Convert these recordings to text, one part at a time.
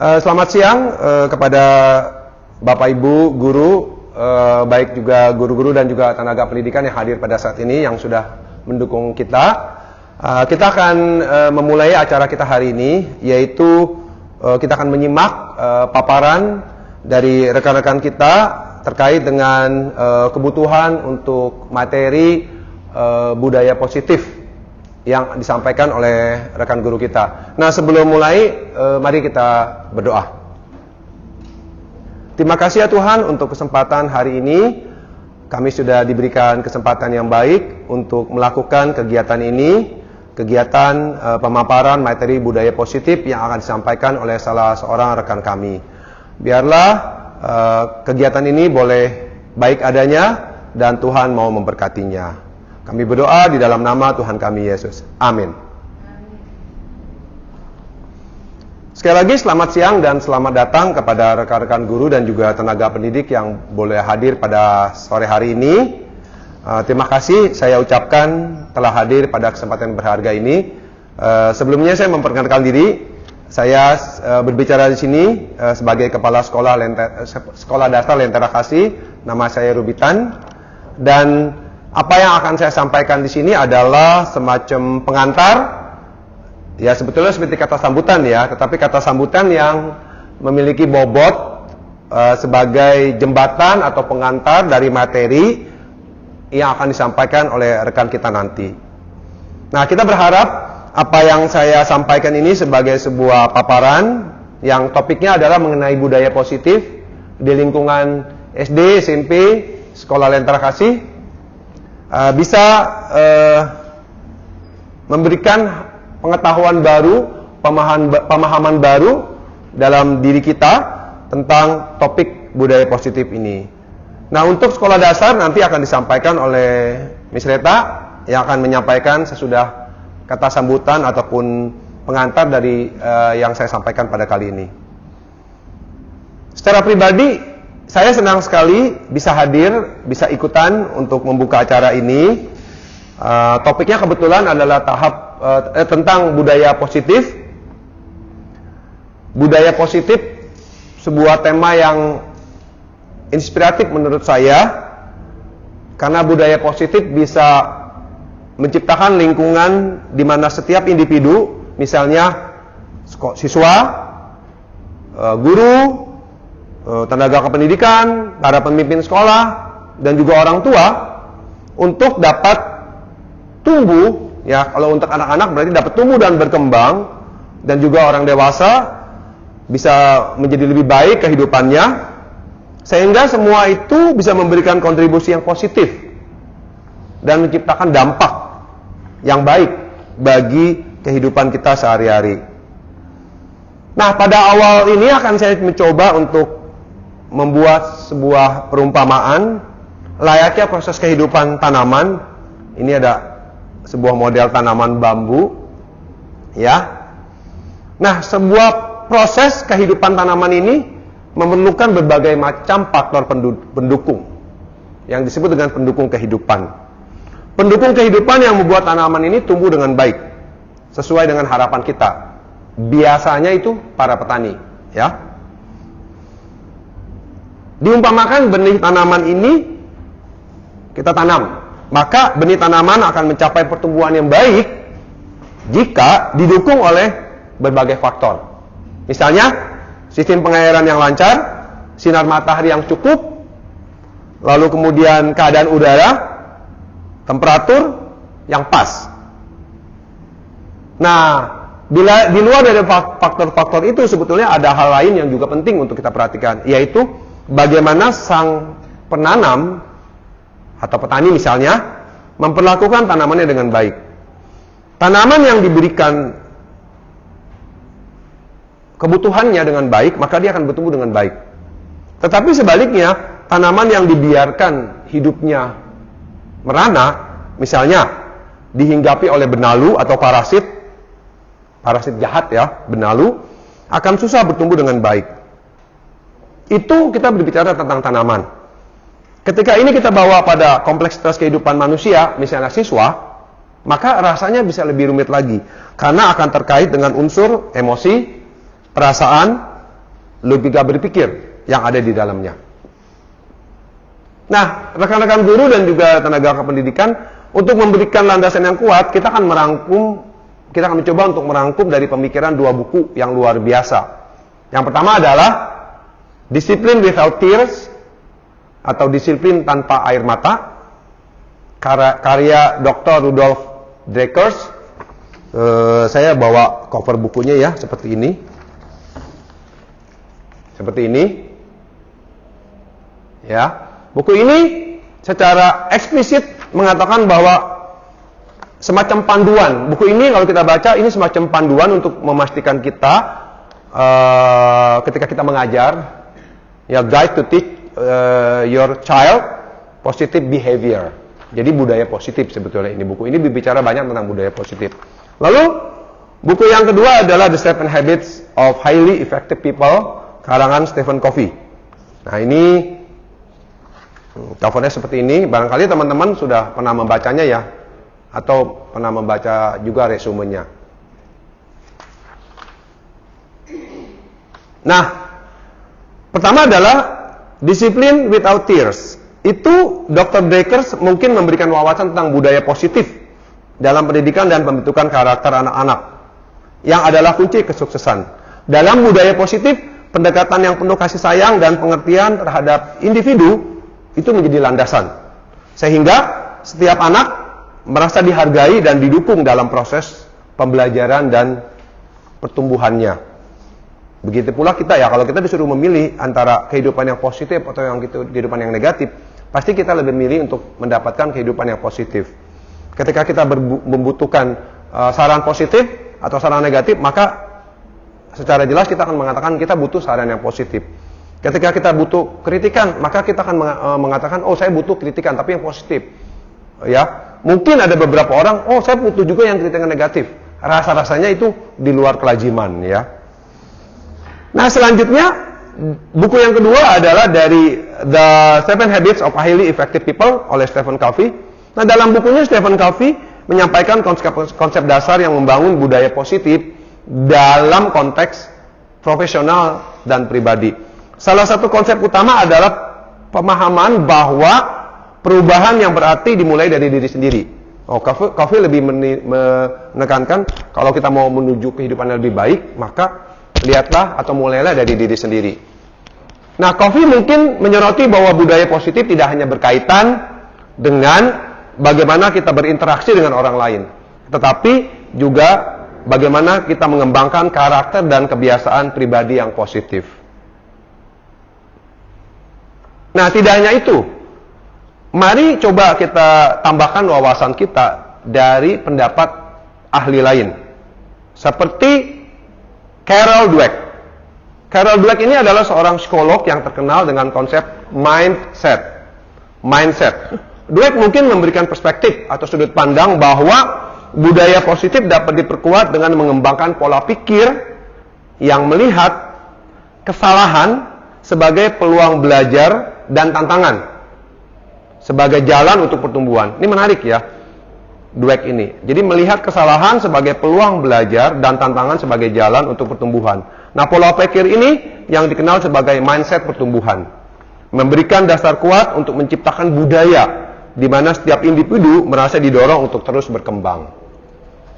Selamat siang kepada Bapak Ibu guru, baik juga guru-guru dan juga tenaga pendidikan yang hadir pada saat ini yang sudah mendukung kita. Kita akan memulai acara kita hari ini, yaitu kita akan menyimak paparan dari rekan-rekan kita terkait dengan kebutuhan untuk materi budaya positif yang disampaikan oleh rekan guru kita. Nah, sebelum mulai, mari kita berdoa. Terima kasih ya Tuhan untuk kesempatan hari ini. Kami sudah diberikan kesempatan yang baik untuk melakukan kegiatan ini, kegiatan pemaparan materi budaya positif yang akan disampaikan oleh salah seorang rekan kami. Biarlah kegiatan ini boleh baik adanya dan Tuhan mau memberkatinya. Kami berdoa di dalam nama Tuhan kami Yesus. Amin. Sekali lagi selamat siang dan selamat datang kepada rekan-rekan guru dan juga tenaga pendidik yang boleh hadir pada sore hari ini. Terima kasih saya ucapkan telah hadir pada kesempatan berharga ini. Sebelumnya saya memperkenalkan diri. Saya berbicara di sini sebagai Kepala Sekolah Dasar Lentera Kasih. Nama saya Rubitan. Dan apa yang akan saya sampaikan di sini adalah semacam pengantar. Ya, sebetulnya seperti kata sambutan ya, tetapi kata sambutan yang memiliki bobot sebagai jembatan atau pengantar dari materi yang akan disampaikan oleh rekan kita nanti. Nah, kita berharap apa yang saya sampaikan ini sebagai sebuah paparan yang topiknya adalah mengenai budaya positif di lingkungan SD, SMP, Sekolah Lentera Kasih, bisa memberikan pengetahuan baru, pemahaman baru dalam diri kita tentang topik budaya positif ini. Nah, untuk sekolah dasar nanti akan disampaikan oleh Miss Reta yang akan menyampaikan sesudah kata sambutan ataupun pengantar dari yang saya sampaikan pada kali ini. Secara pribadi, saya senang sekali bisa hadir, bisa ikutan untuk membuka acara ini. Topiknya kebetulan adalah tentang budaya positif. Budaya positif, sebuah tema yang inspiratif menurut saya, karena budaya positif bisa menciptakan lingkungan di mana setiap individu, misalnya siswa, guru, tenaga kependidikan, para pemimpin sekolah, dan juga orang tua untuk dapat tumbuh, ya kalau untuk anak-anak berarti dapat tumbuh dan berkembang, dan juga orang dewasa bisa menjadi lebih baik kehidupannya, sehingga semua itu bisa memberikan kontribusi yang positif dan menciptakan dampak yang baik bagi kehidupan kita sehari-hari. Nah, pada awal ini akan saya mencoba untuk membuat sebuah perumpamaan layaknya proses kehidupan tanaman. Ini ada sebuah model tanaman bambu, ya. Nah, sebuah proses kehidupan tanaman ini memerlukan berbagai macam faktor pendukung yang disebut dengan pendukung kehidupan. Pendukung kehidupan yang membuat tanaman ini tumbuh dengan baik sesuai dengan harapan kita. Biasanya itu para petani, ya. Diumpamakan benih tanaman ini kita tanam, maka benih tanaman akan mencapai pertumbuhan yang baik jika didukung oleh berbagai faktor. Misalnya, sistem pengairan yang lancar, sinar matahari yang cukup, lalu kemudian keadaan udara, temperatur yang pas. Nah, bila di luar dari faktor-faktor itu sebetulnya ada hal lain yang juga penting untuk kita perhatikan, yaitu bagaimana sang penanam atau petani misalnya memperlakukan tanamannya dengan baik. Tanaman yang diberikan kebutuhannya dengan baik, maka dia akan bertumbuh dengan baik. Tetapi sebaliknya, tanaman yang dibiarkan hidupnya merana, misalnya dihinggapi oleh benalu atau parasit jahat ya, benalu, akan susah bertumbuh dengan baik. Itu kita berbicara tentang tanaman. Ketika ini kita bawa pada kompleksitas kehidupan manusia, misalnya siswa, maka rasanya bisa lebih rumit lagi. Karena akan terkait dengan unsur emosi, perasaan, logika berpikir yang ada di dalamnya. Nah, rekan-rekan guru dan juga tenaga kependidikan, untuk memberikan landasan yang kuat, kita akan mencoba untuk merangkum dari pemikiran 2 buku yang luar biasa. Yang pertama adalah Discipline Without Tears atau Disiplin Tanpa Air Mata, karya Dr. Rudolf Dreikurs. Saya bawa cover bukunya ya, seperti ini. Seperti ini. Ya. Buku ini secara eksplisit mengatakan bahwa semacam panduan. Buku ini kalau kita baca, ini semacam panduan untuk memastikan kita ketika kita mengajar, ya, guide to teach your child positive behavior. Jadi budaya positif sebetulnya ini. Buku ini berbicara banyak tentang budaya positif. Lalu buku yang kedua adalah The 7 Habits of Highly Effective People, karangan Stephen Covey. Nah, ini covernya seperti ini. Barangkali teman-teman sudah pernah membacanya ya, atau pernah membaca juga resumenya. Nah, pertama adalah Discipline Without Tears. Itu Dr. Dreikurs mungkin memberikan wawasan tentang budaya positif dalam pendidikan dan pembentukan karakter anak-anak, yang adalah kunci kesuksesan. Dalam budaya positif, pendekatan yang penuh kasih sayang dan pengertian terhadap individu itu menjadi landasan, sehingga setiap anak merasa dihargai dan didukung dalam proses pembelajaran dan pertumbuhannya. Begitu pula kita ya, kalau kita disuruh memilih antara kehidupan yang positif atau kehidupan yang negatif, pasti kita lebih memilih untuk mendapatkan kehidupan yang positif. Ketika kita membutuhkan saran positif atau saran negatif, maka secara jelas kita akan mengatakan kita butuh saran yang positif. Ketika kita butuh kritikan, maka kita akan mengatakan, oh saya butuh kritikan, tapi yang positif. Ya, mungkin ada beberapa orang, oh saya butuh juga yang kritikan negatif. Rasa-rasanya itu di luar kelaziman, ya. Nah, selanjutnya buku yang kedua adalah dari The 7 Habits of Highly Effective People oleh Stephen Covey. Nah, dalam bukunya Stephen Covey menyampaikan konsep dasar yang membangun budaya positif dalam konteks profesional dan pribadi. Salah satu konsep utama adalah pemahaman bahwa perubahan yang berarti dimulai dari diri sendiri. Covey lebih menekankan kalau kita mau menuju kehidupan yang lebih baik, maka lihatlah atau mulailah dari diri sendiri. Nah, Covey mungkin menyoroti bahwa budaya positif tidak hanya berkaitan dengan bagaimana kita berinteraksi dengan orang lain, tetapi juga bagaimana kita mengembangkan karakter dan kebiasaan pribadi yang positif. Nah, tidak hanya itu. Mari coba kita tambahkan wawasan kita dari pendapat ahli lain. Seperti Carol Dweck. Carol Dweck ini adalah seorang psikolog yang terkenal dengan konsep mindset. Dweck mungkin memberikan perspektif atau sudut pandang bahwa budaya positif dapat diperkuat dengan mengembangkan pola pikir yang melihat kesalahan sebagai peluang belajar dan tantangan sebagai jalan untuk pertumbuhan. Ini menarik ya, Dweck ini. Jadi melihat kesalahan sebagai peluang belajar dan tantangan sebagai jalan untuk pertumbuhan. Nah, pola pikir ini yang dikenal sebagai mindset pertumbuhan, memberikan dasar kuat untuk menciptakan budaya di mana setiap individu merasa didorong untuk terus berkembang.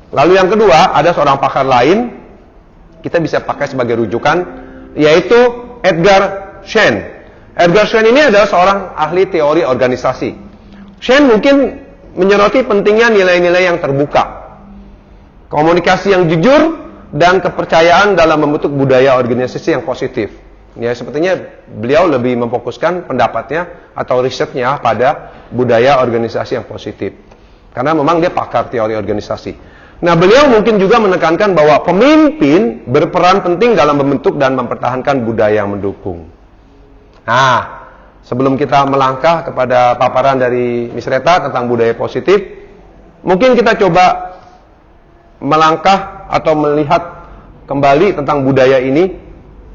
Lalu yang kedua, ada seorang pakar lain, kita bisa pakai sebagai rujukan, yaitu Edgar Schein. Edgar Schein ini adalah seorang ahli teori organisasi. Schein mungkin menyoroti pentingnya nilai-nilai yang terbuka, komunikasi yang jujur, dan kepercayaan dalam membentuk budaya organisasi yang positif. Ya, sepertinya beliau lebih memfokuskan pendapatnya atau risetnya pada budaya organisasi yang positif. Karena memang dia pakar teori organisasi. Nah, beliau mungkin juga menekankan bahwa pemimpin berperan penting dalam membentuk dan mempertahankan budaya yang mendukung. Nah, sebelum kita melangkah kepada paparan dari Miss Reta tentang budaya positif, mungkin kita coba melangkah atau melihat kembali tentang budaya ini,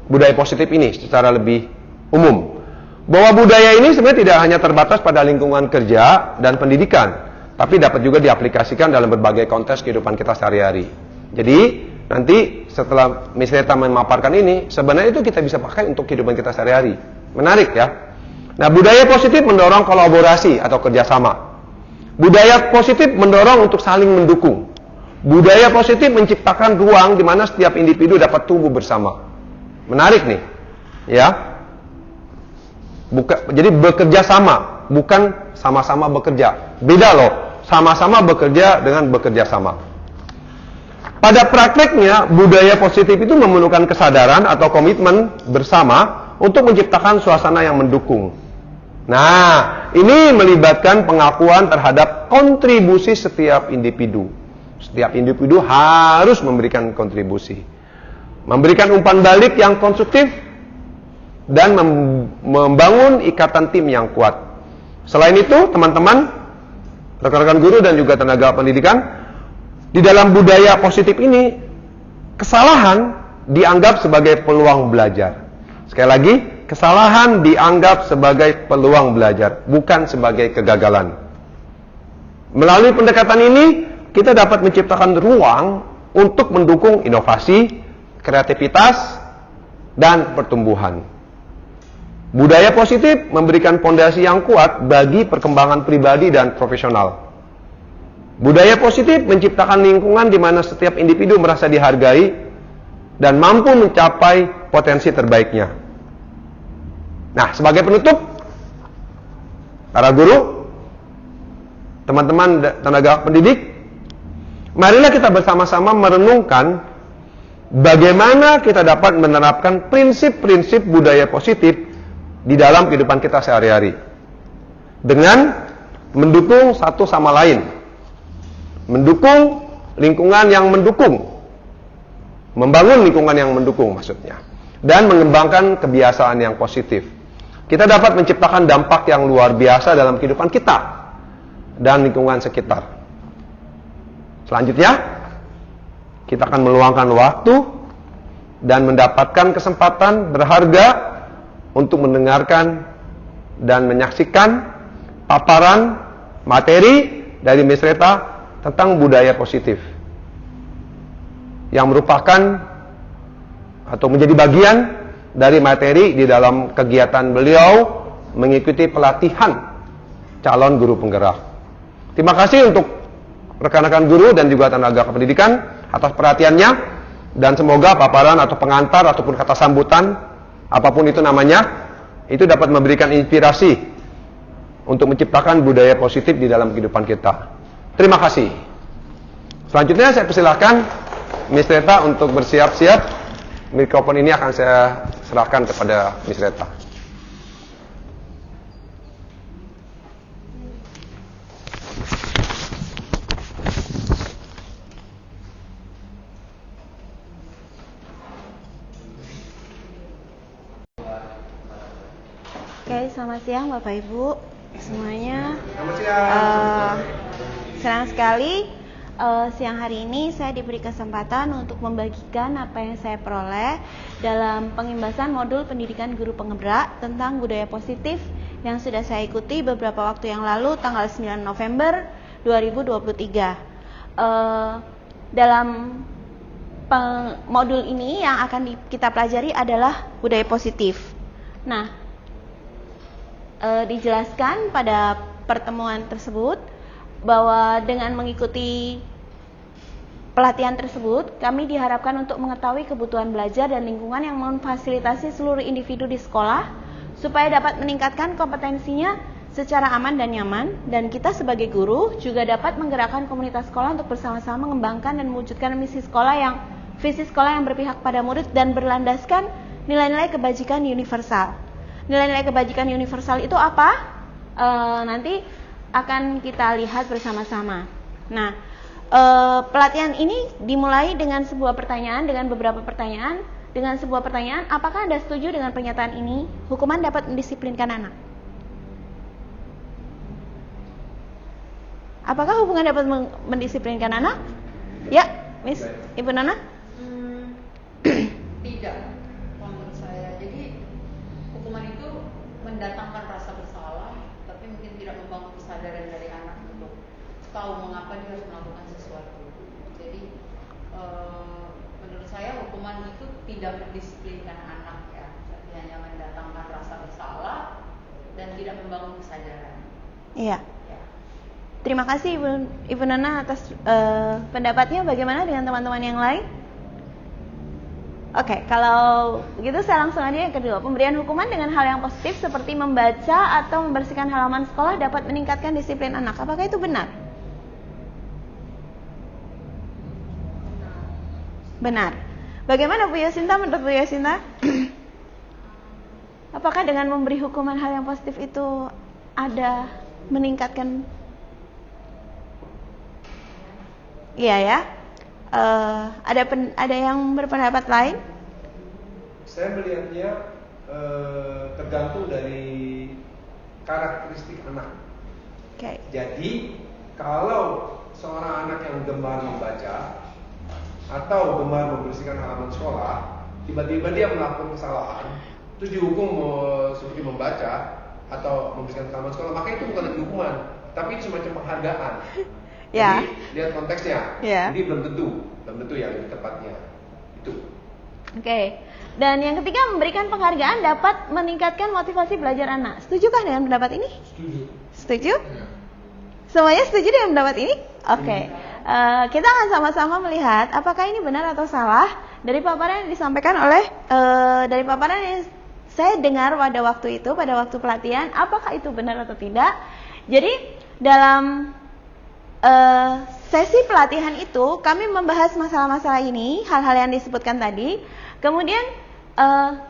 budaya positif ini secara lebih umum. Bahwa budaya ini sebenarnya tidak hanya terbatas pada lingkungan kerja dan pendidikan, tapi dapat juga diaplikasikan dalam berbagai konteks kehidupan kita sehari-hari. Jadi, Nanti setelah Miss Reta memaparkan ini, sebenarnya itu kita bisa pakai untuk kehidupan kita sehari-hari. Menarik ya. Nah, budaya positif mendorong kolaborasi atau kerjasama. Budaya positif mendorong untuk saling mendukung. Budaya positif menciptakan ruang di mana setiap individu dapat tumbuh bersama. Menarik nih, ya. Jadi bekerja sama, bukan sama-sama bekerja. Beda loh, sama-sama bekerja dengan bekerja sama. Pada prakteknya, budaya positif itu memerlukan kesadaran atau komitmen bersama untuk menciptakan suasana yang mendukung. Nah, ini melibatkan pengakuan terhadap kontribusi setiap individu. Setiap individu harus memberikan kontribusi. Memberikan umpan balik yang konstruktif dan membangun ikatan tim yang kuat. Selain itu, teman-teman, rekan-rekan guru dan juga tenaga pendidikan, di dalam budaya positif ini, kesalahan dianggap sebagai peluang belajar. Sekali lagi, kesalahan dianggap sebagai peluang belajar, bukan sebagai kegagalan. Melalui pendekatan ini, kita dapat menciptakan ruang untuk mendukung inovasi, kreativitas, dan pertumbuhan. Budaya positif memberikan fondasi yang kuat bagi perkembangan pribadi dan profesional. Budaya positif menciptakan lingkungan di mana setiap individu merasa dihargai dan mampu mencapai potensi terbaiknya. Nah, sebagai penutup, para guru, teman-teman tenaga pendidik, marilah kita bersama-sama merenungkan bagaimana kita dapat menerapkan prinsip-prinsip budaya positif di dalam kehidupan kita sehari-hari dengan mendukung satu sama lain. Mendukung lingkungan yang mendukung. Membangun lingkungan yang mendukung maksudnya. Dan mengembangkan kebiasaan yang positif. Kita dapat menciptakan dampak yang luar biasa dalam kehidupan kita dan lingkungan sekitar. Selanjutnya, kita akan meluangkan waktu dan mendapatkan kesempatan berharga untuk mendengarkan dan menyaksikan paparan materi dari Miss Reta tentang budaya positif yang merupakan atau menjadi bagian dari materi di dalam kegiatan beliau mengikuti pelatihan calon guru penggerak. Terima kasih untuk rekan-rekan guru dan juga tenaga kependidikan atas perhatiannya, dan semoga paparan atau pengantar ataupun kata sambutan apapun itu namanya, itu dapat memberikan inspirasi untuk menciptakan budaya positif di dalam kehidupan kita. Terima kasih. Selanjutnya saya persilahkan Miss Reta untuk bersiap-siap. Mikrofon ini akan saya serahkan kepada Miss Reta. Oke, selamat siang Bapak Ibu semuanya. Selamat siang. Senang sekali siang hari ini saya diberi kesempatan untuk membagikan apa yang saya peroleh dalam pengimbasan modul pendidikan guru penggerak tentang budaya positif yang sudah saya ikuti beberapa waktu yang lalu tanggal 9 November 2023. Dalam modul ini yang akan kita pelajari adalah budaya positif. Nah, dijelaskan pada pertemuan tersebut bahwa dengan mengikuti pelatihan tersebut, kami diharapkan untuk mengetahui kebutuhan belajar dan lingkungan yang memfasilitasi seluruh individu di sekolah supaya dapat meningkatkan kompetensinya secara aman dan nyaman, dan kita sebagai guru juga dapat menggerakkan komunitas sekolah untuk bersama-sama mengembangkan dan mewujudkan visi sekolah yang berpihak pada murid dan berlandaskan nilai-nilai kebajikan universal. Nilai-nilai kebajikan universal itu apa? Nanti akan kita lihat bersama-sama. Nah, pelatihan ini dimulai dengan sebuah pertanyaan, dengan beberapa pertanyaan. Dengan sebuah pertanyaan, apakah Anda setuju dengan pernyataan ini? Hukuman dapat mendisiplinkan anak. Apakah hukuman dapat mendisiplinkan anak? Ya, Miss, Ibu Nana? Tidak, menurut saya. Jadi hukuman itu mendatangkan rasa bersalah, tapi mungkin tidak membangun kesadaran dari anak untuk tahu mengapa dia harus melakukan sesuatu. Jadi saya hukuman itu tidak mendisiplinkan anak ya, tapi hanya mendatangkan rasa bersalah dan tidak membangun kesadaran. Iya. Ya. Terima kasih Ibu Nana atas pendapatnya. Bagaimana dengan teman-teman yang lain? Oke, kalau begitu saya langsung aja yang kedua. Pemberian hukuman dengan hal yang positif seperti membaca atau membersihkan halaman sekolah dapat meningkatkan disiplin anak. Apakah itu benar? Benar. Bagaimana Bu Yasinta, menurut Bu Yasinta? Apakah dengan memberi hukuman hal yang positif itu ada meningkatkan? Iya ya. Ada yang berpendapat lain? Saya melihatnya tergantung dari karakteristik anak. Oke. Jadi kalau seorang anak yang gemar membaca atau gemar membersihkan halaman sekolah, tiba-tiba dia melakukan kesalahan, terus dihukum seperti membaca atau membersihkan halaman sekolah, maka itu bukan hukuman, tapi itu semacam penghargaan. Ya. Jadi lihat konteksnya. Ya. Jadi belum tentu yang lebih tepatnya itu. Oke. Dan yang ketiga, memberikan penghargaan dapat meningkatkan motivasi belajar anak. Setujukah dengan pendapat ini? Setuju. Setuju? Ya. Semuanya setuju dengan pendapat ini? Oke. Kita akan sama-sama melihat apakah ini benar atau salah dari paparan yang disampaikan oleh dari paparan yang saya dengar pada waktu itu, pada waktu pelatihan. Apakah itu benar atau tidak? Jadi dalam sesi pelatihan itu kami membahas masalah-masalah ini, hal-hal yang disebutkan tadi. Kemudian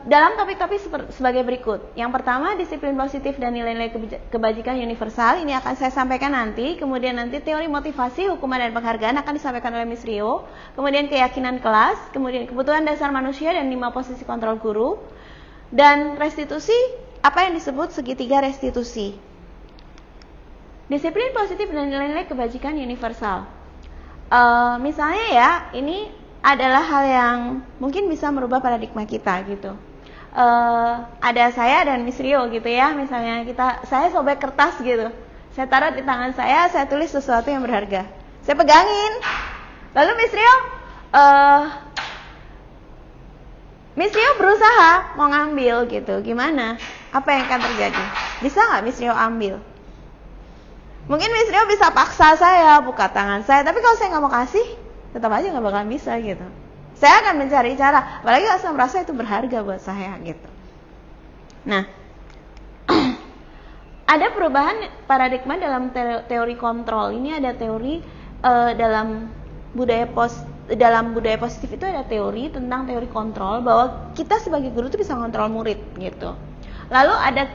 dalam topik-topik sebagai berikut. Yang pertama, disiplin positif dan nilai-nilai kebajikan universal. Ini akan saya sampaikan nanti. Kemudian nanti teori motivasi, hukuman dan penghargaan akan disampaikan oleh Miss Rio. Kemudian keyakinan kelas, kemudian kebutuhan dasar manusia dan 5 posisi kontrol guru. Dan restitusi, apa yang disebut segitiga restitusi. Disiplin positif dan nilai-nilai kebajikan universal. Misalnya ya, ini adalah hal yang mungkin bisa merubah paradigma kita gitu. Ada saya dan Miss Rio gitu ya, misalnya saya sobek kertas gitu, saya taruh di tangan saya tulis sesuatu yang berharga, saya pegangin, lalu Miss Rio berusaha mau ngambil gitu, gimana? Apa yang akan terjadi? Bisa nggak Miss Rio ambil? Mungkin Miss Rio bisa paksa saya buka tangan saya, tapi kalau saya nggak mau kasih, tetap aja nggak bakalan bisa gitu. Saya akan mencari cara, apalagi kalau saya merasa itu berharga buat saya gitu. Nah, ada perubahan paradigma dalam teori kontrol. Ini ada teori dalam budaya positif itu ada teori tentang teori kontrol, bahwa kita sebagai guru itu bisa kontrol murid gitu. Lalu ada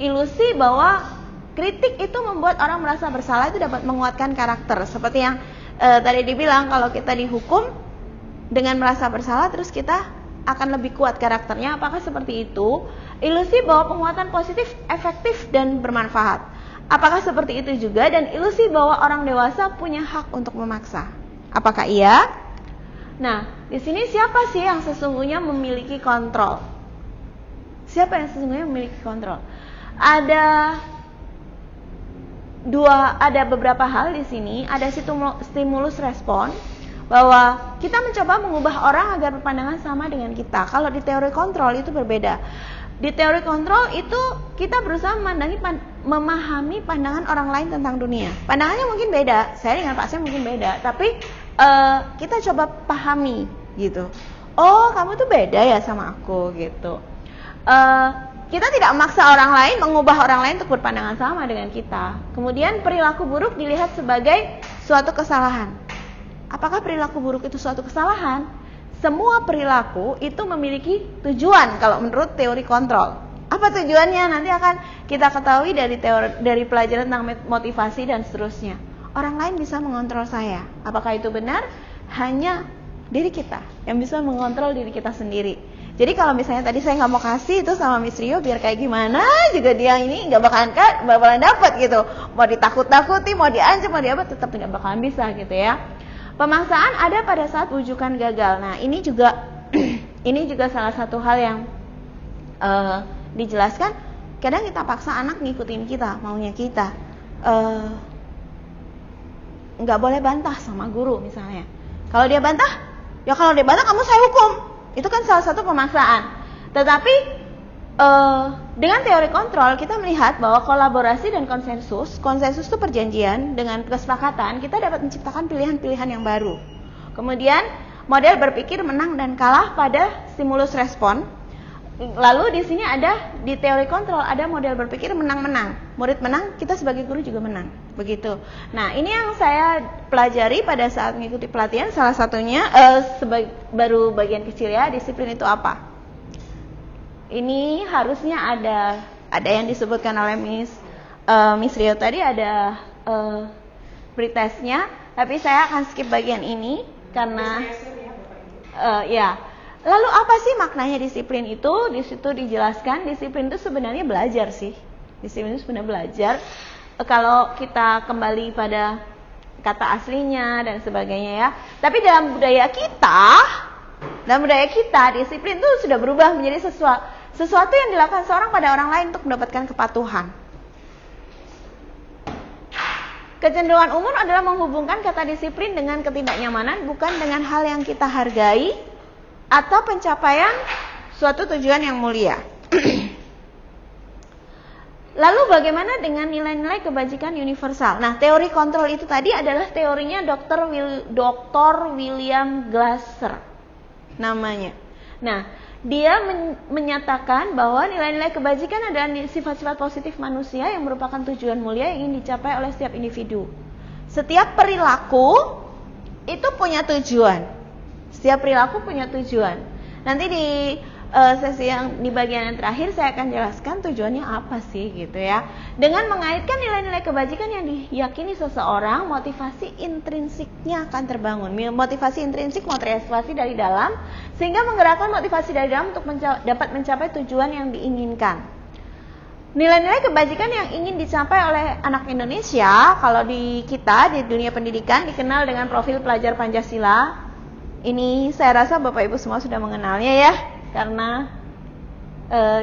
ilusi bahwa kritik itu membuat orang merasa bersalah, itu dapat menguatkan karakter. Seperti yang tadi dibilang, kalau kita dihukum dengan merasa bersalah, terus kita akan lebih kuat karakternya. Apakah seperti itu? Ilusi bahwa penguatan positif efektif dan bermanfaat. Apakah seperti itu juga? Dan ilusi bahwa orang dewasa punya hak untuk memaksa. Apakah iya? Nah, di sini siapa sih yang sesungguhnya memiliki kontrol? Siapa yang sesungguhnya memiliki kontrol? Ada beberapa hal di sini. Ada stimulus respon, bahwa kita mencoba mengubah orang agar berpandangan sama dengan kita. Kalau di teori kontrol itu berbeda. Di teori kontrol itu kita berusaha memahami pandangan orang lain tentang dunia. Pandangannya mungkin beda, saya dengan Pak Sam mungkin beda, tapi kita coba pahami gitu. Oh, kamu tuh beda ya sama aku gitu. Kita tidak memaksa orang lain, mengubah orang lain untuk berpandangan sama dengan kita. Kemudian perilaku buruk dilihat sebagai suatu kesalahan. Apakah perilaku buruk itu suatu kesalahan? Semua perilaku itu memiliki tujuan kalau menurut teori kontrol. Apa tujuannya? Nanti akan kita ketahui dari pelajaran tentang motivasi dan seterusnya. Orang lain bisa mengontrol saya. Apakah itu benar? Hanya diri kita yang bisa mengontrol diri kita sendiri. Jadi kalau misalnya tadi saya nggak mau kasih itu sama Miss Rio, biar kayak gimana juga dia ini nggak bakalan dapat gitu. Mau ditakut-takuti, mau diancam, mau diapa, tetap nggak bakalan bisa gitu ya. Pemaksaan ada pada saat wujukan gagal. Nah, ini juga salah satu hal yang dijelaskan. Kadang kita paksa anak ngikutin kita, maunya kita. Nggak boleh bantah sama guru misalnya. Kalau dia bantah, Ya kalau dia bantah kamu saya hukum. Itu kan salah satu pemaksaan. Tetapi dengan teori kontrol kita melihat bahwa kolaborasi dan konsensus itu perjanjian dengan kesepakatan kita dapat menciptakan pilihan-pilihan yang baru. Kemudian model berpikir menang dan kalah pada stimulus respon. Lalu di sini ada di teori kontrol ada model berpikir menang-menang. Murid menang, kita sebagai guru juga menang. Begitu. Nah, ini yang saya pelajari pada saat mengikuti pelatihan. Salah satunya baru bagian kecil ya, disiplin itu apa? Ini harusnya ada yang disebutkan oleh Miss Rio tadi, ada pretestnya, tapi saya akan skip bagian ini karena ya. Lalu apa sih maknanya disiplin itu? Di situ dijelaskan disiplin itu sebenarnya belajar sih. Disiplin itu sebenarnya belajar. Kalau kita kembali pada kata aslinya dan sebagainya ya. Tapi dalam budaya kita disiplin itu sudah berubah menjadi sesuatu yang dilakukan seorang pada orang lain untuk mendapatkan kepatuhan. Kecenderungan umum adalah menghubungkan kata disiplin dengan ketidaknyamanan, bukan dengan hal yang kita hargai atau pencapaian suatu tujuan yang mulia. Lalu bagaimana dengan nilai-nilai kebajikan universal? Nah, teori kontrol itu tadi adalah teorinya Dr. William Glasser namanya. Nah, dia menyatakan bahwa nilai-nilai kebajikan adalah sifat-sifat positif manusia yang merupakan tujuan mulia yang ingin dicapai oleh setiap individu. Setiap perilaku itu punya tujuan. Setiap perilaku punya tujuan. Nanti di sesi yang di bagian yang terakhir saya akan jelaskan tujuannya apa sih gitu ya. Dengan mengaitkan nilai-nilai kebajikan yang diyakini seseorang, motivasi intrinsiknya akan terbangun. Motivasi intrinsik, motivasi dari dalam, sehingga menggerakkan motivasi dari dalam untuk dapat mencapai tujuan yang diinginkan. Nilai-nilai kebajikan yang ingin dicapai oleh anak Indonesia, kalau di kita di dunia pendidikan dikenal dengan profil pelajar Pancasila. Ini saya rasa Bapak Ibu semua sudah mengenalnya ya. Karena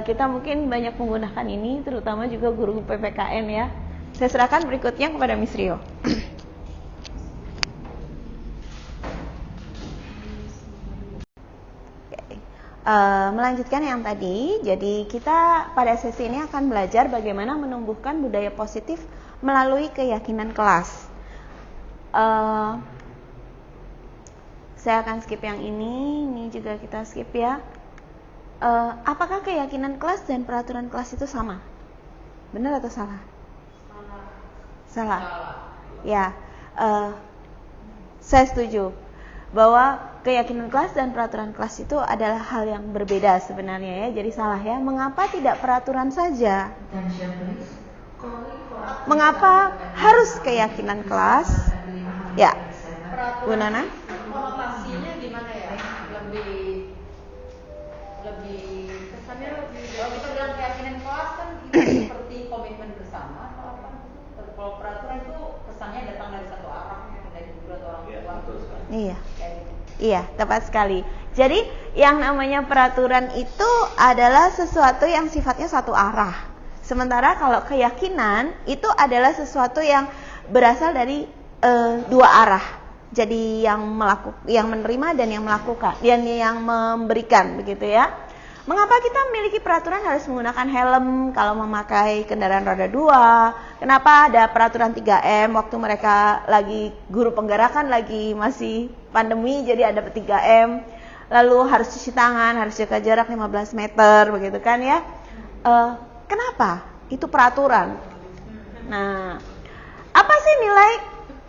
kita mungkin banyak menggunakan ini, terutama juga guru PPKN ya. Saya serahkan berikutnya kepada Miss Rio. Melanjutkan yang tadi, jadi kita pada sesi ini akan belajar bagaimana menumbuhkan budaya positif melalui keyakinan kelas. Saya akan skip yang ini juga kita skip ya. Apakah keyakinan kelas dan peraturan kelas itu sama? Benar atau salah? Salah. Ya, saya setuju bahwa keyakinan kelas dan peraturan kelas itu adalah hal yang berbeda sebenarnya ya. Jadi salah ya. Mengapa tidak peraturan saja? Mengapa harus keyakinan kelas? Ya, Bu Nana. Konotasinya gimana ya? Lebih kesannya kalau kita bilang keyakinan kelas kan itu seperti komitmen bersama. Kalau peraturan itu kesannya datang dari satu arah, dari guru atau orang tua. Iya. Iya, tepat sekali. Jadi yang namanya peraturan itu adalah sesuatu yang sifatnya satu arah. Sementara kalau keyakinan itu adalah sesuatu yang berasal dari dua arah. Jadi yang menerima dan yang melakukan, dan yang memberikan, begitu ya. Mengapa kita memiliki peraturan harus menggunakan helm kalau memakai kendaraan roda 2? Kenapa ada peraturan 3M waktu mereka lagi guru penggerakan lagi masih pandemi, jadi ada 3M. Lalu harus cuci tangan, harus jaga jarak 15 meter, begitu kan ya. Kenapa? Itu peraturan. Nah, apa sih nilai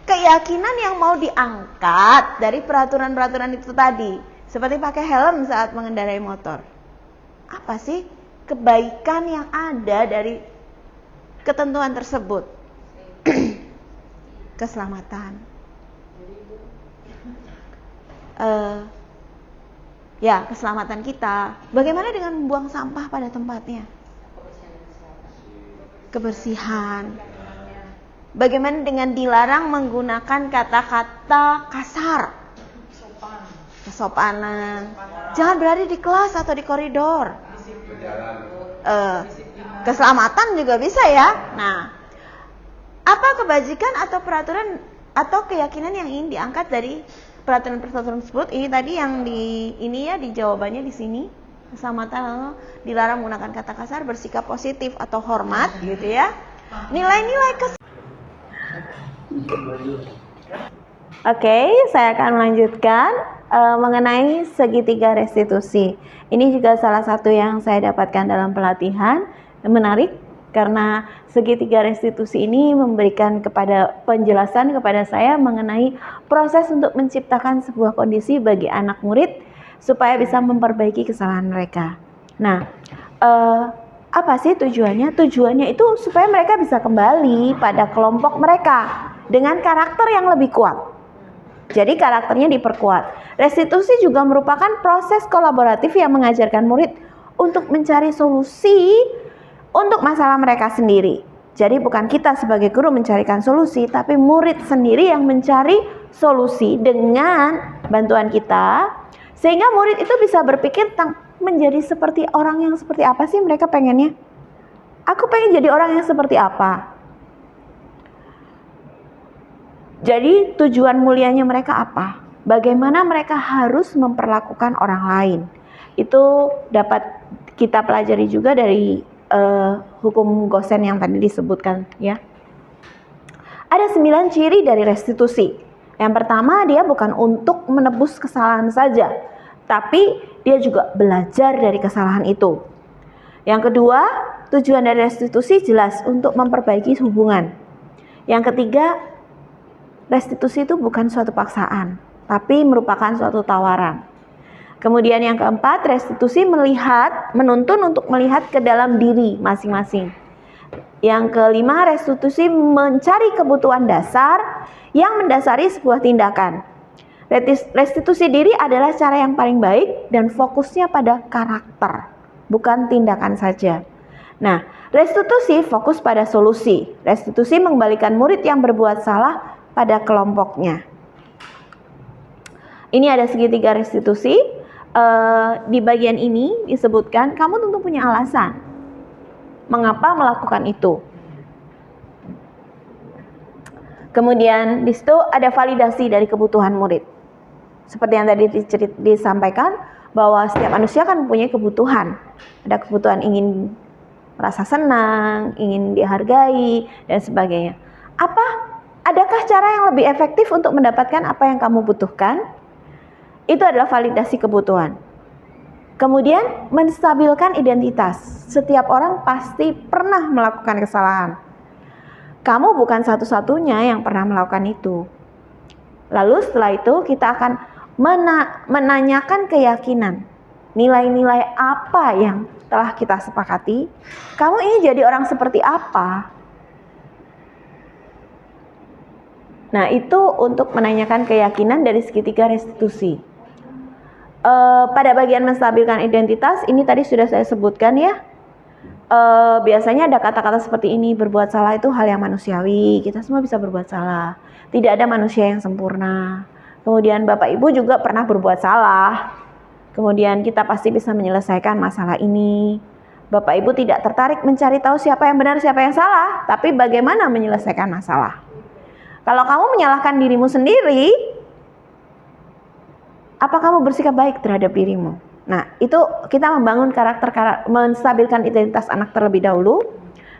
keyakinan yang mau diangkat dari peraturan-peraturan itu tadi? Seperti pakai helm saat mengendarai motor. Apa sih kebaikan yang ada dari ketentuan tersebut? Keselamatan. Ya, keselamatan kita. Bagaimana dengan membuang sampah pada tempatnya? Kebersihan. Bagaimana dengan dilarang menggunakan kata-kata kasar? Kesopanan. Jangan berada di kelas atau di koridor. Keselamatan juga bisa ya. Nah, apa kebajikan atau peraturan atau keyakinan yang ingin diangkat dari peraturan tersebut, ini tadi yang di jawabannya di sini, keselamatan dilarang menggunakan kata kasar, bersikap positif atau hormat gitu ya. Nilai-nilai Oke, saya akan melanjutkan mengenai segitiga restitusi. Ini juga salah satu yang saya dapatkan dalam pelatihan. Menarik karena segitiga restitusi ini memberikan penjelasan kepada saya mengenai proses untuk menciptakan sebuah kondisi bagi anak murid supaya bisa memperbaiki kesalahan mereka. Nah, apa sih tujuannya? Tujuannya itu supaya mereka bisa kembali pada kelompok mereka dengan karakter yang lebih kuat. Jadi karakternya diperkuat. Restitusi juga merupakan proses kolaboratif yang mengajarkan murid untuk mencari solusi untuk masalah mereka sendiri. Jadi bukan kita sebagai guru mencarikan solusi, tapi murid sendiri yang mencari solusi dengan bantuan kita, sehingga murid itu bisa berpikir tentang menjadi seperti orang yang seperti apa sih mereka pengennya. Aku pengen jadi orang yang seperti apa. Jadi tujuan mulianya mereka apa? Bagaimana mereka harus memperlakukan orang lain. Itu dapat kita pelajari juga dari hukum Gosen yang tadi disebutkan ya. Ada 9 ciri dari restitusi. Yang pertama, dia bukan untuk menebus kesalahan saja, tapi dia juga belajar dari kesalahan itu. Yang kedua, tujuan dari restitusi jelas untuk memperbaiki hubungan. Yang ketiga, restitusi itu bukan suatu paksaan, tapi merupakan suatu tawaran. Kemudian yang keempat, restitusi menuntun untuk melihat ke dalam diri masing-masing. Yang kelima, restitusi mencari kebutuhan dasar yang mendasari sebuah tindakan. Restitusi diri adalah cara yang paling baik dan fokusnya pada karakter, bukan tindakan saja. Nah, restitusi fokus pada solusi. Restitusi mengembalikan murid yang berbuat salah pada kelompoknya. Ini ada segitiga restitusi. Di bagian ini disebutkan kamu tentu punya alasan mengapa melakukan itu. Kemudian di situ ada validasi dari kebutuhan murid. Seperti yang tadi disampaikan bahwa setiap manusia kan mempunyai kebutuhan. Ada kebutuhan ingin merasa senang, ingin dihargai dan sebagainya. Adakah cara yang lebih efektif untuk mendapatkan apa yang kamu butuhkan? Itu adalah validasi kebutuhan. Kemudian menstabilkan identitas. Setiap orang pasti pernah melakukan kesalahan. Kamu bukan satu-satunya yang pernah melakukan itu. Lalu setelah itu kita akan menanyakan keyakinan. Nilai-nilai apa yang telah kita sepakati? Kamu ingin jadi orang seperti apa? Nah, itu untuk menanyakan keyakinan dari segitiga restitusi. Pada bagian menstabilkan identitas, ini tadi sudah saya sebutkan ya. Biasanya ada kata-kata seperti ini, berbuat salah itu hal yang manusiawi. Kita semua bisa berbuat salah. Tidak ada manusia yang sempurna. Kemudian Bapak Ibu juga pernah berbuat salah. Kemudian kita pasti bisa menyelesaikan masalah ini. Bapak Ibu tidak tertarik mencari tahu siapa yang benar, siapa yang salah, tapi bagaimana menyelesaikan masalah. Kalau kamu menyalahkan dirimu sendiri, apa kamu bersikap baik terhadap dirimu? Nah, itu kita membangun menstabilkan identitas anak terlebih dahulu.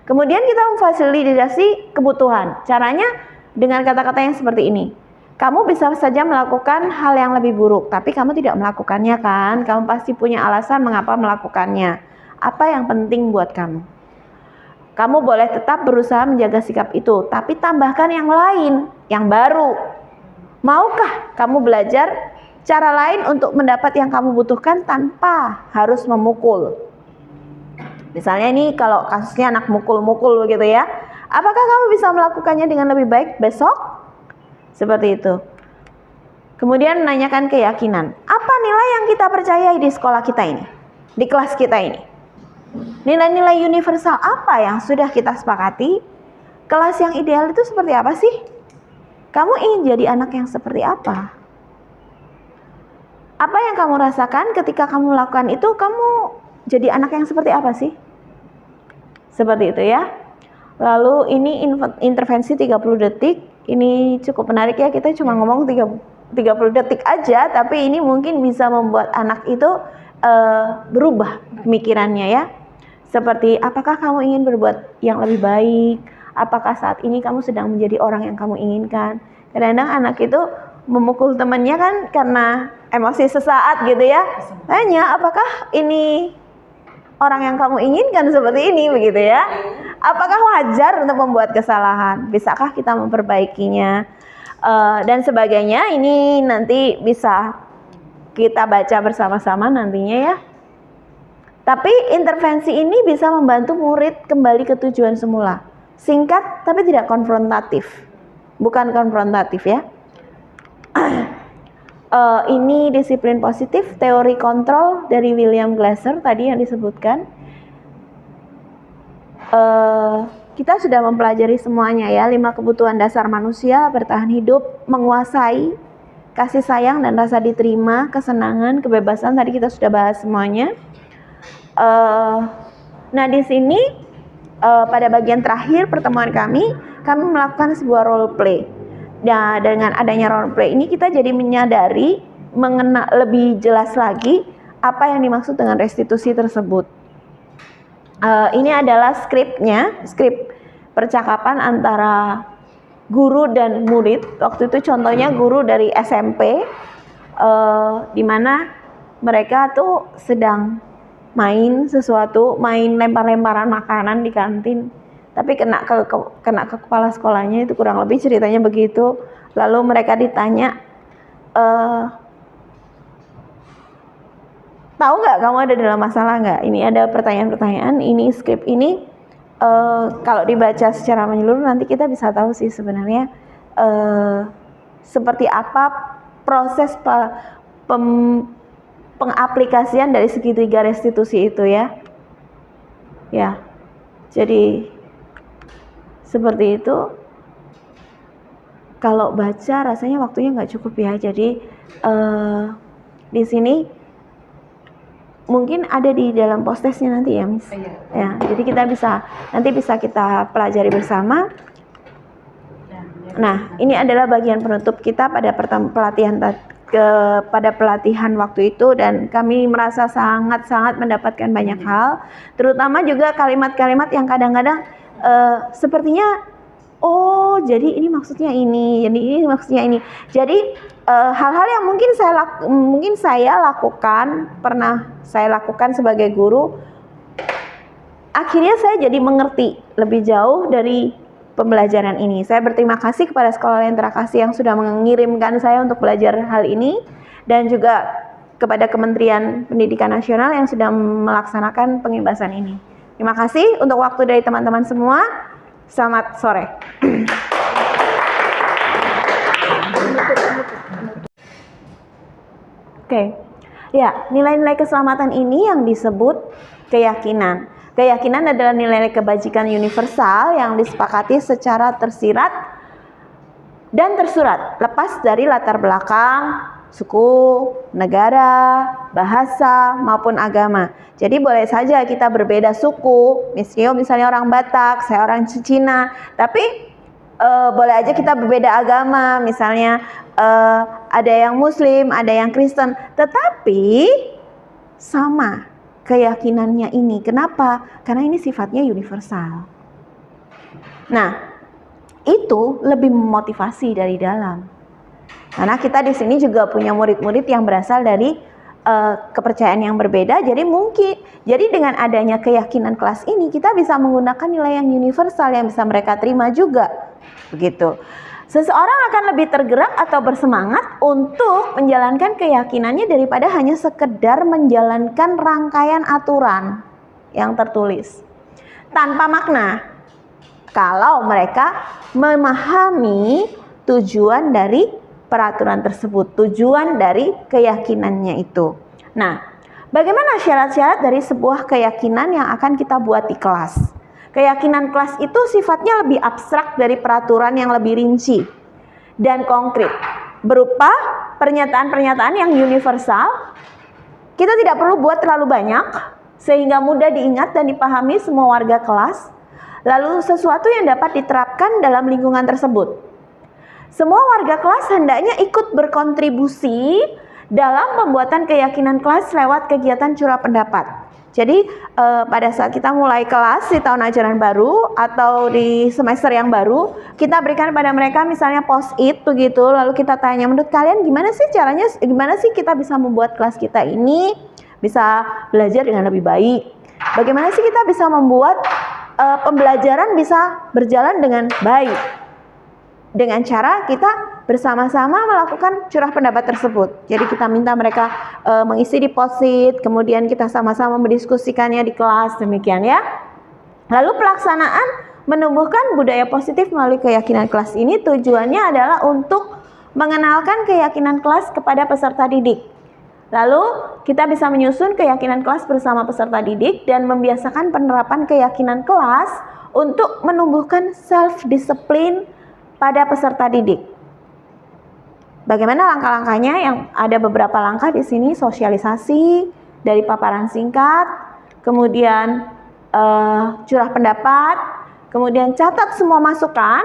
Kemudian kita memfasilitasi kebutuhan. Caranya dengan kata-kata yang seperti ini. Kamu bisa saja melakukan hal yang lebih buruk, tapi kamu tidak melakukannya kan? Kamu pasti punya alasan mengapa melakukannya. Apa yang penting buat kamu? Kamu boleh tetap berusaha menjaga sikap itu, tapi tambahkan yang lain, yang baru. Maukah kamu belajar cara lain untuk mendapat yang kamu butuhkan tanpa harus memukul? Misalnya ini kalau kasusnya anak mukul-mukul begitu ya. Apakah kamu bisa melakukannya dengan lebih baik besok? Seperti itu. Kemudian menanyakan keyakinan. Apa nilai yang kita percayai di sekolah kita ini? Di kelas kita ini? Nilai-nilai universal apa yang sudah kita sepakati? Kelas yang ideal itu seperti apa sih? Kamu ingin jadi anak yang seperti apa? Apa yang kamu rasakan ketika kamu melakukan itu? Kamu jadi anak yang seperti apa sih? Seperti itu ya. Lalu ini intervensi 30 detik. Ini cukup menarik ya. Kita cuma ngomong 30 detik aja, tapi ini mungkin bisa membuat anak itu berubah pemikirannya ya. Seperti, apakah kamu ingin berbuat yang lebih baik? Apakah saat ini kamu sedang menjadi orang yang kamu inginkan? Kadang-kadang anak itu memukul temannya kan karena emosi sesaat gitu ya. Tanya, apakah ini orang yang kamu inginkan seperti ini begitu ya? Apakah wajar untuk membuat kesalahan? Bisakah kita memperbaikinya? Dan sebagainya. Ini nanti bisa kita baca bersama-sama nantinya ya. Tapi intervensi ini bisa membantu murid kembali ke tujuan semula. Singkat tapi tidak konfrontatif. Bukan konfrontatif ya. Ini disiplin positif, teori kontrol dari William Glasser tadi yang disebutkan. Kita sudah mempelajari semuanya ya, 5 kebutuhan dasar manusia: bertahan hidup, menguasai, kasih sayang dan rasa diterima, kesenangan, kebebasan. Tadi kita sudah bahas semuanya. Nah di sini pada bagian terakhir pertemuan kami melakukan sebuah role play. Nah dengan adanya role play ini kita jadi menyadari, mengenal lebih jelas lagi apa yang dimaksud dengan restitusi tersebut. Ini adalah skrip percakapan antara guru dan murid. Waktu itu contohnya guru dari SMP, di mana mereka tuh sedang main lempar-lemparan makanan di kantin, tapi kena ke kepala sekolahnya. Itu kurang lebih ceritanya begitu. Lalu mereka ditanya, tahu nggak kamu ada dalam masalah nggak? Ini ada pertanyaan-pertanyaan. Ini skrip ini kalau dibaca secara menyeluruh nanti kita bisa tahu sih sebenarnya seperti apa proses pengaplikasian dari segitiga restitusi itu ya. Ya. Jadi seperti itu. Kalau baca rasanya waktunya nggak cukup ya. Jadi di sini mungkin ada di dalam post-testnya nanti ya, Miss. Ya, jadi kita bisa kita pelajari bersama. Nah, ini adalah bagian penutup kita pada pelatihan waktu itu, dan kami merasa sangat-sangat mendapatkan banyak hal, terutama juga kalimat-kalimat yang kadang-kadang sepertinya jadi ini maksudnya ini, jadi ini maksudnya ini. Jadi hal-hal yang mungkin saya pernah saya lakukan sebagai guru, akhirnya saya jadi mengerti lebih jauh dari pembelajaran ini. Saya berterima kasih kepada Sekolah Lentera Kasih yang sudah mengirimkan saya untuk belajar hal ini, dan juga kepada Kementerian Pendidikan Nasional yang sudah melaksanakan pengibasan ini. Terima kasih untuk waktu dari teman-teman semua. Selamat sore. Oke. Ya, nilai-nilai keselamatan ini yang disebut keyakinan. Keyakinan adalah nilai kebajikan universal yang disepakati secara tersirat dan tersurat, lepas dari latar belakang, suku, negara, bahasa, maupun agama. Jadi boleh saja kita berbeda suku, misalnya orang Batak, saya orang Cina, tapi boleh aja kita berbeda agama, misalnya ada yang Muslim, ada yang Kristen, tetapi sama keyakinannya ini. Kenapa? Karena ini sifatnya universal. Nah, itu lebih memotivasi dari dalam. Karena kita di sini juga punya murid-murid yang berasal dari kepercayaan yang berbeda. Jadi dengan adanya keyakinan kelas ini, kita bisa menggunakan nilai yang universal yang bisa mereka terima juga. Begitu. Seseorang akan lebih tergerak atau bersemangat untuk menjalankan keyakinannya daripada hanya sekedar menjalankan rangkaian aturan yang tertulis tanpa makna, kalau mereka memahami tujuan dari peraturan tersebut, tujuan dari keyakinannya itu. Nah, bagaimana syarat-syarat dari sebuah keyakinan yang akan kita buat di kelas? Keyakinan kelas itu sifatnya lebih abstrak dari peraturan yang lebih rinci dan konkret, berupa pernyataan-pernyataan yang universal. Kita tidak perlu buat terlalu banyak sehingga mudah diingat dan dipahami semua warga kelas. Lalu sesuatu yang dapat diterapkan dalam lingkungan tersebut. Semua warga kelas hendaknya ikut berkontribusi dalam pembuatan keyakinan kelas lewat kegiatan curah pendapat. Jadi pada saat kita mulai kelas di tahun ajaran baru atau di semester yang baru, kita berikan pada mereka misalnya post-it begitu, lalu kita tanya, menurut kalian gimana sih caranya, gimana sih kita bisa membuat kelas kita ini bisa belajar dengan lebih baik? Bagaimana sih kita bisa membuat pembelajaran bisa berjalan dengan baik? Dengan cara kita bersama-sama melakukan curah pendapat tersebut. Jadi kita minta mereka mengisi di post-it, kemudian kita sama-sama mendiskusikannya di kelas, demikian ya. Lalu pelaksanaan menumbuhkan budaya positif melalui keyakinan kelas ini tujuannya adalah untuk mengenalkan keyakinan kelas kepada peserta didik. Lalu kita bisa menyusun keyakinan kelas bersama peserta didik dan membiasakan penerapan keyakinan kelas untuk menumbuhkan self-discipline pada peserta didik. Bagaimana langkah-langkahnya? Yang ada beberapa langkah di sini, sosialisasi dari paparan singkat, kemudian curah pendapat, kemudian catat semua masukan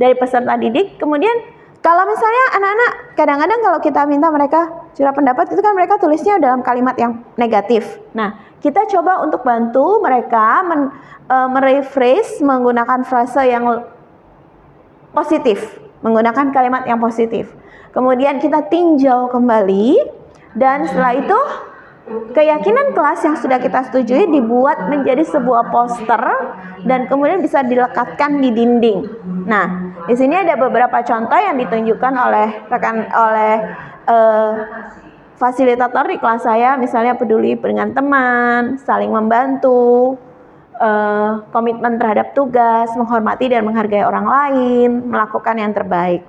dari peserta didik. Kemudian kalau misalnya anak-anak kadang-kadang kalau kita minta mereka curah pendapat itu kan mereka tulisnya dalam kalimat yang negatif. Nah, kita coba untuk bantu mereka merephrase menggunakan frase yang positif, menggunakan kalimat yang positif. Kemudian kita tinjau kembali dan setelah itu keyakinan kelas yang sudah kita setujui dibuat menjadi sebuah poster dan kemudian bisa dilekatkan di dinding. Nah, di sini ada beberapa contoh yang ditunjukkan oleh fasilitator di kelas saya, misalnya peduli dengan teman, saling membantu, komitmen terhadap tugas, menghormati dan menghargai orang lain, melakukan yang terbaik.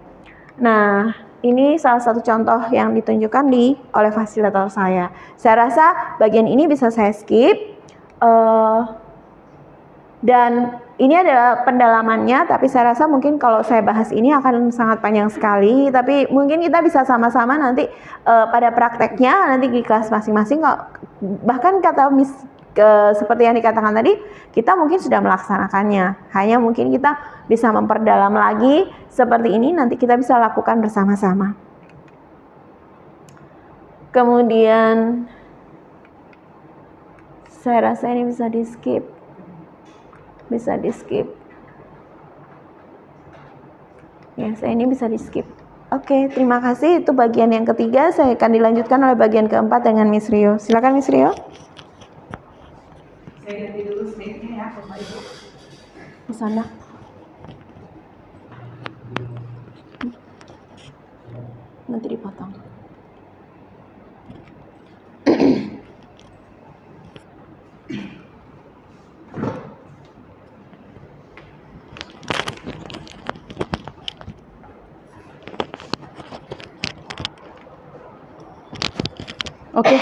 Nah, ini salah satu contoh yang ditunjukkan oleh fasilitator saya. Saya rasa bagian ini bisa saya skip. Dan ini adalah pendalamannya, tapi saya rasa mungkin kalau saya bahas ini akan sangat panjang sekali. Tapi mungkin kita bisa sama-sama nanti pada prakteknya nanti di kelas masing-masing. Bahkan kata seperti yang dikatakan tadi, kita mungkin sudah melaksanakannya. Hanya mungkin kita bisa memperdalam lagi seperti ini, nanti kita bisa lakukan bersama-sama. Kemudian saya rasa ini bisa di skip. Ya, saya ini bisa di skip. Oke, terima kasih. Itu bagian yang ketiga. Saya akan dilanjutkan oleh bagian keempat dengan Miss Rio. Silakan Miss Rio. Saya ganti dulu slide-nya ya, Bapak Ibu. Di sana. Nanti dipotong. Oke.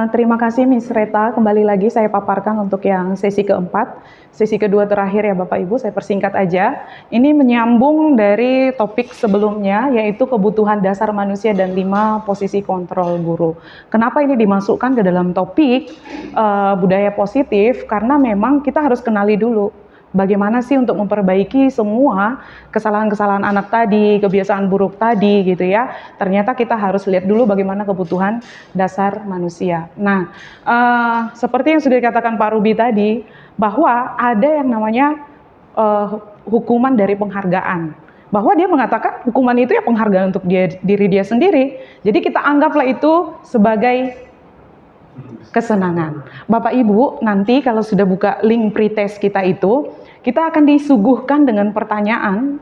Terima kasih Miss Reta, kembali lagi saya paparkan untuk yang sesi keempat. Sesi kedua terakhir ya Bapak Ibu, saya persingkat aja. Ini menyambung dari topik sebelumnya, yaitu kebutuhan dasar manusia dan 5 posisi kontrol guru. Kenapa ini dimasukkan ke dalam topik budaya positif? Karena memang kita harus kenali dulu bagaimana sih untuk memperbaiki semua kesalahan-kesalahan anak tadi, kebiasaan buruk tadi gitu ya. Ternyata kita harus lihat dulu bagaimana kebutuhan dasar manusia. Nah, seperti yang sudah dikatakan Pak Ruby tadi, bahwa ada yang namanya hukuman dari penghargaan. Bahwa dia mengatakan hukuman itu ya penghargaan untuk diri dia sendiri. Jadi kita anggaplah itu sebagai kesenangan. Bapak Ibu, nanti kalau sudah buka link pretest kita itu, kita akan disuguhkan dengan pertanyaan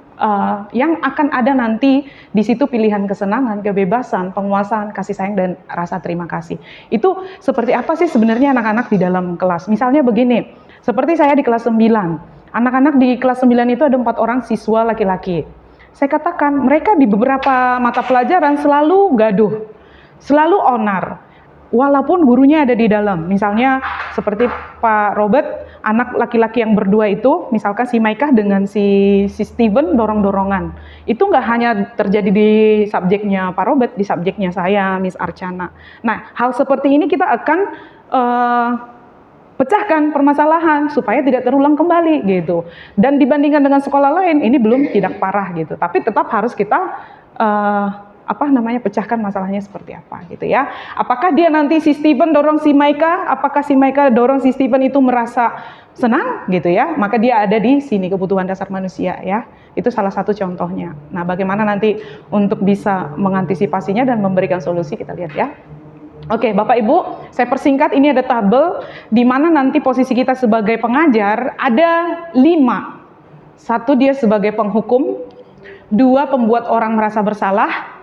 yang akan ada nanti di situ pilihan kesenangan, kebebasan, penguasaan, kasih sayang, dan rasa terima kasih. Itu seperti apa sih sebenarnya anak-anak di dalam kelas? Misalnya begini, seperti saya di kelas 9. Anak-anak di kelas 9 itu ada 4 orang siswa laki-laki. Saya katakan mereka di beberapa mata pelajaran selalu gaduh, selalu onar. Walaupun gurunya ada di dalam, misalnya seperti Pak Robert, anak laki-laki yang berdua itu, misalkan si Maikah dengan si Steven dorong-dorongan. Itu nggak hanya terjadi di subjeknya Pak Robert, di subjeknya saya, Miss Archana. Nah, hal seperti ini kita akan pecahkan permasalahan supaya tidak terulang kembali gitu. Dan dibandingkan dengan sekolah lain ini belum tidak parah gitu. Tapi tetap harus kita pecahkan masalahnya seperti apa gitu ya. Apakah dia nanti si Steven dorong si Maika, apakah si Maika dorong si Steven itu merasa senang gitu ya, maka dia ada di sini kebutuhan dasar manusia ya. Itu salah satu contohnya. Nah, bagaimana nanti untuk bisa mengantisipasinya dan memberikan solusi kita lihat ya. Oke, Bapak Ibu, saya persingkat, ini ada tabel di mana nanti posisi kita sebagai pengajar ada 5. 1 dia sebagai penghukum, 2 pembuat orang merasa bersalah.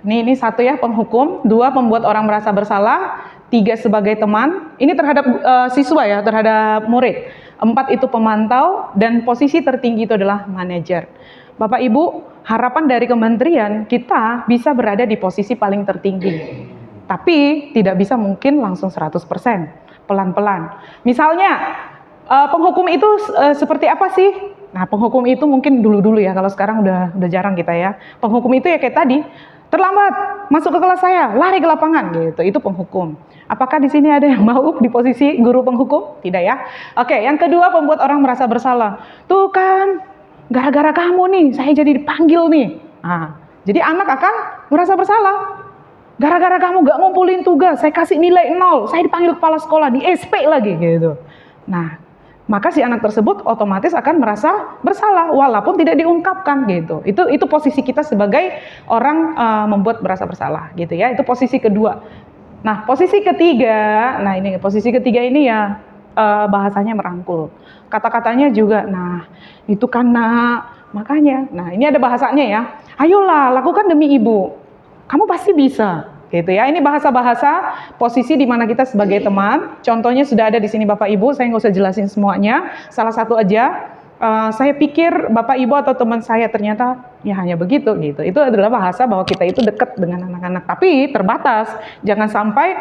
Ini 1 ya penghukum, 2 pembuat orang merasa bersalah, 3 sebagai teman. Ini terhadap siswa ya, terhadap murid. 4 itu pemantau dan posisi tertinggi itu adalah manajer. Bapak Ibu, harapan dari kementerian kita bisa berada di posisi paling tertinggi. Tapi tidak bisa mungkin langsung 100%, pelan-pelan. Misalnya, penghukum itu seperti apa sih? Nah, penghukum itu mungkin dulu-dulu ya, kalau sekarang udah jarang kita ya. Penghukum itu ya kayak tadi, terlambat, masuk ke kelas saya, lari ke lapangan gitu, itu penghukum. Apakah di sini ada yang mau di posisi guru penghukum? Tidak ya? Oke, yang kedua pembuat orang merasa bersalah. Tuh kan, gara-gara kamu nih, saya jadi dipanggil nih. Nah, jadi anak akan merasa bersalah. Gara-gara kamu gak ngumpulin tugas, saya kasih nilai 0, saya dipanggil kepala sekolah, di SP lagi gitu. Nah, maka si anak tersebut otomatis akan merasa bersalah walaupun tidak diungkapkan gitu. Itu posisi kita sebagai orang membuat merasa bersalah gitu ya. Itu posisi kedua. Nah, posisi ketiga ini ya bahasanya merangkul. Kata-katanya juga, nah itu kan nak, makanya. Nah, ini ada bahasanya ya. Ayolah, lakukan demi ibu. Kamu pasti bisa, gitu ya. Ini bahasa-bahasa posisi di mana kita sebagai teman. Contohnya sudah ada di sini Bapak Ibu. Saya nggak usah jelasin semuanya. Salah satu aja. Saya pikir Bapak Ibu atau teman saya ternyata ya hanya begitu, gitu. Itu adalah bahasa bahwa kita itu dekat dengan anak-anak. Tapi terbatas. Jangan sampai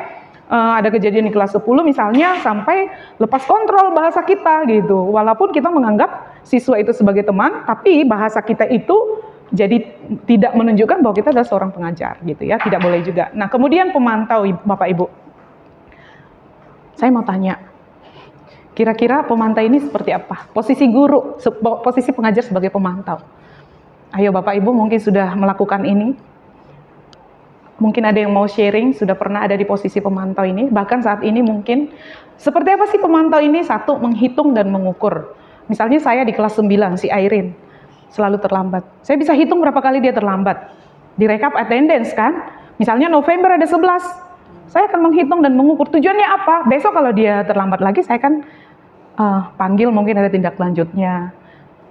ada kejadian di kelas 10 misalnya sampai lepas kontrol bahasa kita, gitu. Walaupun kita menganggap siswa itu sebagai teman, tapi bahasa kita itu jadi tidak menunjukkan bahwa kita adalah seorang pengajar gitu ya, tidak boleh juga. Nah, kemudian pemantau Bapak Ibu. Saya mau tanya, kira-kira pemantau ini seperti apa? Posisi guru, posisi pengajar sebagai pemantau. Ayo Bapak Ibu mungkin sudah melakukan ini. Mungkin ada yang mau sharing, sudah pernah ada di posisi pemantau ini. Bahkan saat ini mungkin, seperti apa sih pemantau ini? 1, menghitung dan mengukur. Misalnya saya di kelas 9, si Airin. Selalu terlambat. Saya bisa hitung berapa kali dia terlambat. Direkap attendance kan. Misalnya November ada 11. Saya akan menghitung dan mengukur. Tujuannya apa? Besok kalau dia terlambat lagi, saya akan panggil, mungkin ada tindak lanjutnya.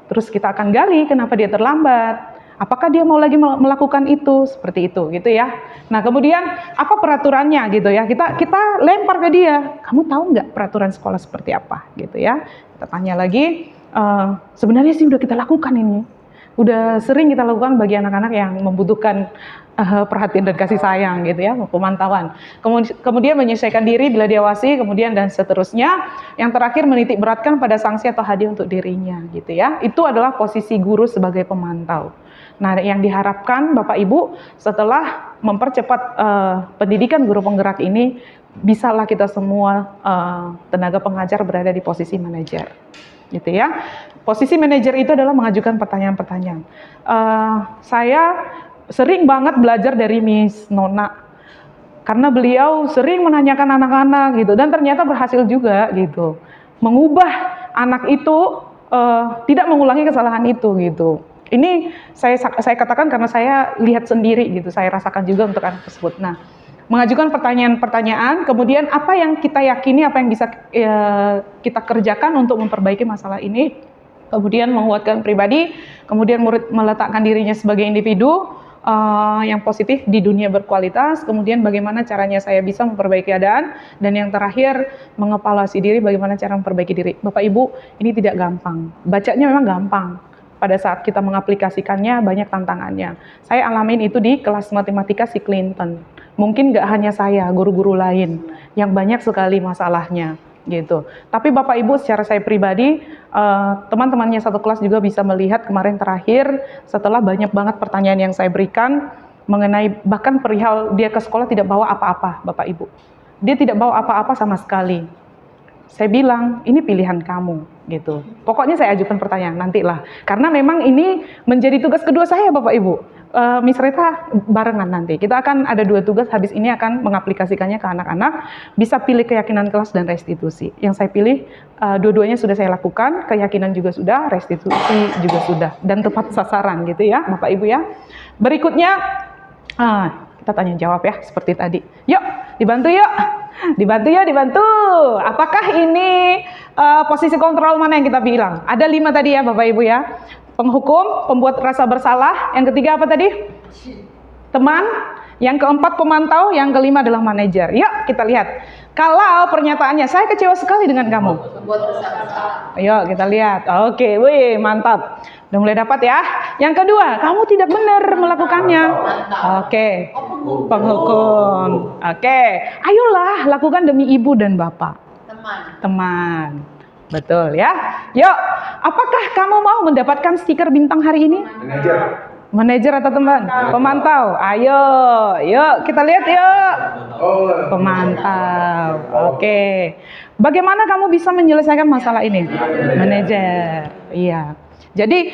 Terus kita akan gali kenapa dia terlambat. Apakah dia mau lagi melakukan itu? Seperti itu gitu ya. Nah, kemudian apa peraturannya gitu ya. Kita lempar ke dia. Kamu tahu nggak peraturan sekolah seperti apa? Gitu ya. Kita tanya lagi. Sebenarnya sih udah kita lakukan ini. Udah sering kita lakukan bagi anak-anak yang membutuhkan perhatian dan kasih sayang gitu ya, pemantauan. Kemudian menyesuaikan diri bila diawasi, kemudian dan seterusnya. Yang terakhir menitik beratkan pada sanksi atau hadiah untuk dirinya gitu ya. Itu adalah posisi guru sebagai pemantau. Nah, yang diharapkan Bapak Ibu setelah mempercepat pendidikan guru penggerak ini, bisalah kita semua tenaga pengajar berada di posisi manajer. Gitu ya. Posisi manajer itu adalah mengajukan pertanyaan-pertanyaan. Saya sering banget belajar dari Miss Nona karena beliau sering menanyakan anak-anak gitu dan ternyata berhasil juga gitu mengubah anak itu tidak mengulangi kesalahan itu gitu. Ini saya katakan karena saya lihat sendiri gitu, saya rasakan juga untuk anak tersebut. Nah, mengajukan pertanyaan-pertanyaan, kemudian apa yang kita yakini, apa yang bisa kita kerjakan untuk memperbaiki masalah ini, kemudian menguatkan pribadi, kemudian murid meletakkan dirinya sebagai individu yang positif di dunia berkualitas, kemudian bagaimana caranya saya bisa memperbaiki keadaan, dan yang terakhir mengevaluasi diri, bagaimana cara memperbaiki diri. Bapak Ibu, ini tidak gampang, bacanya memang gampang. Pada saat kita mengaplikasikannya banyak tantangannya. Saya alamin itu di kelas matematika si Clinton. Mungkin nggak hanya saya, guru-guru lain yang banyak sekali masalahnya gitu. Tapi Bapak Ibu secara saya pribadi, teman-temannya satu kelas juga bisa melihat kemarin terakhir setelah banyak banget pertanyaan yang saya berikan mengenai bahkan perihal dia ke sekolah tidak bawa apa-apa Bapak Ibu. Dia tidak bawa apa-apa sama sekali. Saya bilang, ini pilihan kamu, gitu. Pokoknya saya ajukan pertanyaan, nantilah. Karena memang ini menjadi tugas kedua saya, Bapak Ibu. Miss Reta barengan nanti. Kita akan ada 2 tugas, habis ini akan mengaplikasikannya ke anak-anak. Bisa pilih keyakinan kelas dan restitusi. Yang saya pilih, dua-duanya sudah saya lakukan, keyakinan juga sudah, restitusi juga sudah. Dan tepat sasaran gitu ya, Bapak Ibu ya. Berikutnya, kita tanya jawab ya, seperti tadi. Yuk, dibantu yuk. Dibantu ya, dibantu. Apakah ini posisi kontrol mana yang kita bilang? Ada 5 tadi ya Bapak Ibu ya. Penghukum, pembuat rasa bersalah. Yang ketiga apa tadi? Teman. Yang keempat pemantau. Yang kelima adalah manajer. Yuk kita lihat. Kalau pernyataannya, saya kecewa sekali dengan kamu. Ayo kita lihat. Oke, wih mantap. Udah mulai dapat ya. Yang kedua, kamu tidak benar melakukannya. Oke, penghukum. Oke, ayolah lakukan demi ibu dan bapak. Teman. Betul ya. Yuk, apakah kamu mau mendapatkan stiker bintang hari ini? Manajer atau teman? Pemantau. Ayo, yuk kita lihat yuk. Pemantau. Oke. Bagaimana kamu bisa menyelesaikan masalah ini? Manajer. Iya. Jadi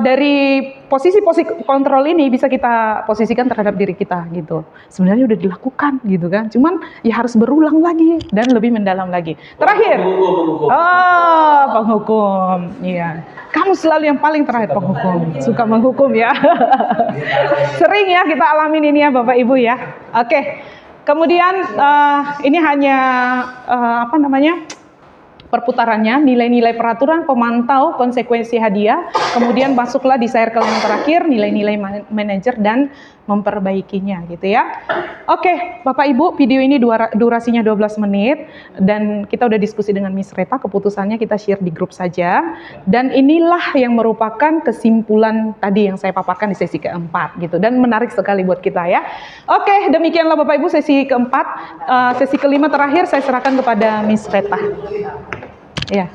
dari posisi kontrol ini bisa kita posisikan terhadap diri kita gitu. Sebenarnya udah dilakukan gitu kan. Cuman ya harus berulang lagi dan lebih mendalam lagi. Terakhir. Penghukum. Iya. Kamu selalu yang paling terakhir penghukum. Suka menghukum ya. Sering ya kita alamin ini ya Bapak Ibu ya. Oke. Kemudian ini hanya perputarannya, nilai-nilai peraturan, pemantau, konsekuensi hadiah, kemudian masuklah di circle yang terakhir, nilai-nilai manajer dan memperbaikinya gitu ya. Oke, Bapak Ibu, video ini durasinya 12 menit dan kita udah diskusi dengan Miss Reta, keputusannya kita share di grup saja. Dan inilah yang merupakan kesimpulan tadi yang saya paparkan di sesi keempat gitu dan menarik sekali buat kita ya. Oke, demikianlah Bapak Ibu sesi keempat. Sesi kelima terakhir saya serahkan kepada Miss Reta. Ya.